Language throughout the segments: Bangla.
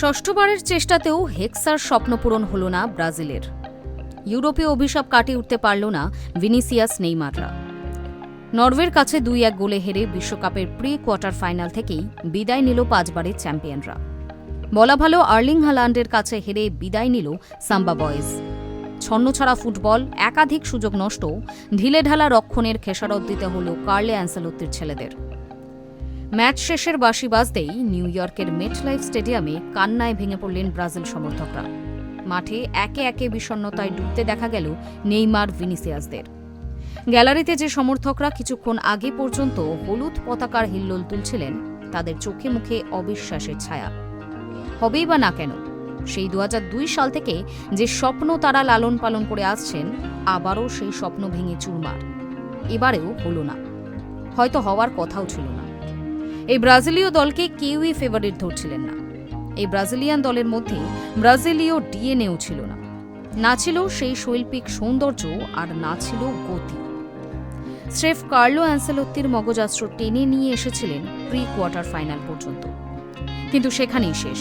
ষষ্ঠবারের চেষ্টাতেও হেক্সার স্বপ্নপূরণ হল না ব্রাজিলের। ইউরোপীয় অভিশাপ কাটিয়ে উঠতে পারল না ভিনিসিয়াস নেইমাররা। নরওয়ের কাছে 2-1 গোলে হেরে বিশ্বকাপের প্রি কোয়ার্টার ফাইনাল থেকেই বিদায় নিল 5 বারের চ্যাম্পিয়নরা। বলা ভালো, আর্লিং হালান্ডের কাছে হেরে বিদায় নিল সাম্বা বয়েজ। ছন্নছাড়া ফুটবল, একাধিক সুযোগ নষ্ট, ঢিলেঢালা রক্ষণের খেসারত দিতে হল কার্লো অ্যানসেলোত্তির ছেলেদের। ম্যাচ শেষের বাঁশি বাজতেই নিউ ইয়র্কের মেটলাইফ স্টেডিয়ামে কান্নায় ভেঙে পড়লেন ব্রাজিল সমর্থকরা। মাঠে একে একে বিষণ্ণতায় ডুবতে দেখা গেল নেইমার, ভিনিসিয়াসদের। গ্যালারিতে যে সমর্থকরা কিছুক্ষণ আগে পর্যন্ত হলুদ পতাকার হিল্লোল তুলছিলেন, তাদের চোখে মুখে অবিশ্বাসের ছায়া। হবেই বা না কেন, সেই 2002 সাল থেকে যে স্বপ্ন তারা লালন পালন করে আসছেন, আবারও সেই স্বপ্ন ভেঙে চুরমার। এবারেও হল না, হয়তো হওয়ার কথাও ছিল না। এই ব্রাজিলীয় দলকে কেউই ফেভারিট ধরছিলেন না। এই ব্রাজিলিয়ান দলের মধ্যে ব্রাজিলীয় ডিএনএও ছিল না। না ছিল সেই শৈল্পিক সৌন্দর্য, আর না ছিল গতি। স্রেফ কার্লো অ্যানসেলোত্তির মগজাস্ত্র টেনে নিয়ে এসেছিলেন প্রি কোয়ার্টার ফাইনাল পর্যন্ত, কিন্তু সেখানেই শেষ।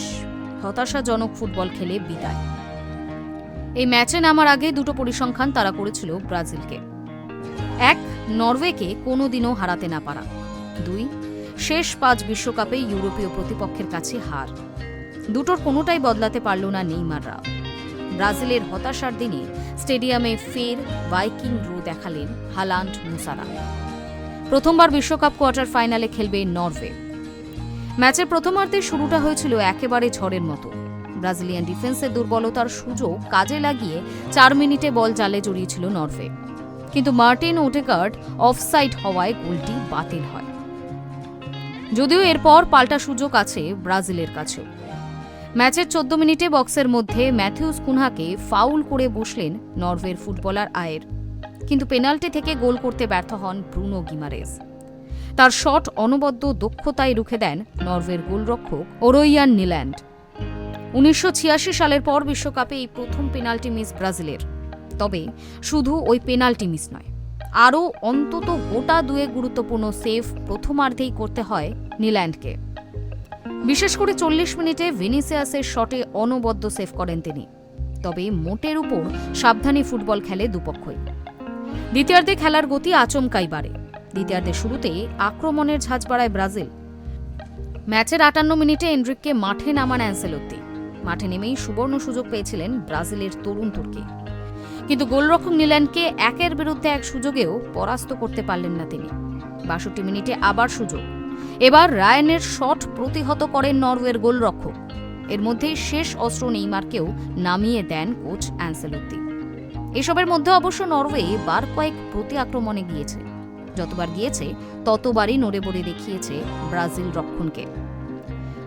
হতাশাজনক ফুটবল খেলে বিদায়। এই ম্যাচে নামার আগে দুটো পরিসংখ্যান তারা করেছিল ব্রাজিলকে। 1, নরওয়েকে কোনোদিনও হারাতে না পারা। 2, শেষ 5 বিশ্বকাপে ইউরোপীয় প্রতিপক্ষের কাছে হার। দুটোর কোনোটাই বদলাতে পারল না নেইমাররা। ব্রাজিলের হতাশার দিনে স্টেডিয়ামে ফের ভাইকিং রু দেখালেন হালান্ড, মুসারা। প্রথমবার বিশ্বকাপ কোয়ার্টার ফাইনালে খেলবে নরওয়ে। ম্যাচের প্রথমার্ধে শুরুটা হয়েছিল একেবারে ঝড়ের মতো। ব্রাজিলিয়ান ডিফেন্সের দুর্বলতার সুযোগ কাজে লাগিয়ে 4 মিনিটে বল জালে জড়িয়েছিল নরওয়ে, কিন্তু মার্টিন ওডেগার্ড অফসাইড হওয়ায় গোলটি বাতিল হয়। যদিও এরপর পাল্টা সুযোগ আছে ব্রাজিলের কাছেও। ম্যাচের 14 মিনিটে বক্সের মধ্যে ম্যাথিউস কুনহাকে ফাউল করে বসলেন নরওয়ের ফুটবলার আয়ের, কিন্তু পেনাল্টি থেকে গোল করতে ব্যর্থ হন ব্রুনো গিমারেস। তার শট অনবদ্য দক্ষতায় রুখে দেন নরওয়ের গোলরক্ষক ওরোইয়ান নিল্যান্ড। 1986 সালের পর বিশ্বকাপে এই প্রথম পেনাল্টি মিস ব্রাজিলের। তবে শুধু ওই পেনাল্টি মিস নয়, আরও অন্তত গোটা 2 গুরুত্বপূর্ণ সেভ প্রথমার্ধেই করতে হয় নিল্যান্ডকে। বিশেষ করে 40 মিনিটে ভিনিসিয়াসের শটে অনবদ্য সেভ করেন তিনি। তবে মোটের উপর সাবধানী ফুটবল খেলে দুপক্ষই। দ্বিতীয়ার্ধে খেলার গতি আচমকাই বাড়ে। দ্বিতীয়ার্ধের শুরুতেই আক্রমণের ঝাঁজ বাড়ায় ব্রাজিল। ম্যাচের 58 মিনিটে এনরিককে মাঠে নামান অ্যানসেলোত্তি। মাঠে নেমেই সুবর্ণ সুযোগ পেয়েছিলেন ব্রাজিলের তরুণ তুর্কি, কিন্তু গোলরক্ষক নিল্যান্ডকে 1-এর বিরুদ্ধে 1 সুযোগেও পরাস্ত করতে পারলেন না তিনি। 62 মিনিটে আবার সুযোগ। এবার রায়ানের শট প্রতিহত করেন নরওয়ের গোলরক্ষক। এর মধ্যেই শেষ অস্ত্র নেইমারকেও নামিয়ে দেন কোচ অ্যানসেলোত্তি। এসবের মধ্যে অবশ্য নরওয়ে বার কয়েক প্রতি আক্রমণে গিয়েছে। যতবার গিয়েছে ততবারই নড়ে বড়ে দেখিয়েছে ব্রাজিল রক্ষণকে।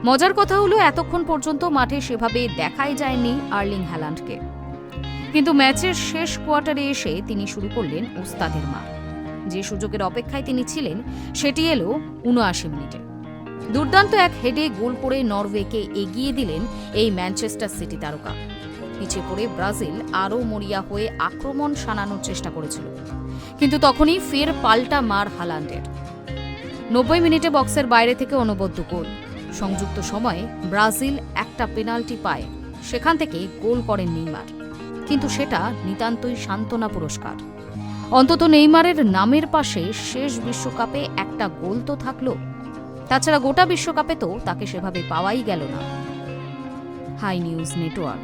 মজার কথা হলো, এতক্ষণ পর্যন্ত মাঠে সেভাবে দেখাই যায়নি আর্লিং হ্যালান্ডকে, কিন্তু ম্যাচের শেষ কোয়ার্টারে এসে তিনি শুরু করলেন ওস্তাদের মার। যে সুযোগের অপেক্ষায় তিনি ছিলেন সেটি এলো 79 মিনিটে। দুর্দান্ত এক হেডে গোল করে নরওয়েকে এগিয়ে দিলেন এই ম্যানচেস্টার সিটি তারকা। পিছিয়ে পড়ে ব্রাজিল আরও মরিয়া হয়ে আক্রমণ শানানোর চেষ্টা করেছিল, কিন্তু তখনই ফের পাল্টা মার হালান্ডের। 90 মিনিটে বক্সের বাইরে থেকে অনবদ্য গোল। সংযুক্ত সময়ে ব্রাজিল একটা পেনাল্টি পায়, সেখান থেকে গোল করেন নেইমার, কিন্তু সেটা নিতান্তই সান্ত্বনা পুরস্কার। অন্তত নেইমারের নামের পাশে শেষ বিশ্বকাপে একটা গোল তো থাকলো। তাছাড়া গোটা বিশ্বকাপে তো তাকে সেভাবে পাওয়াই গেল না। Hi news network.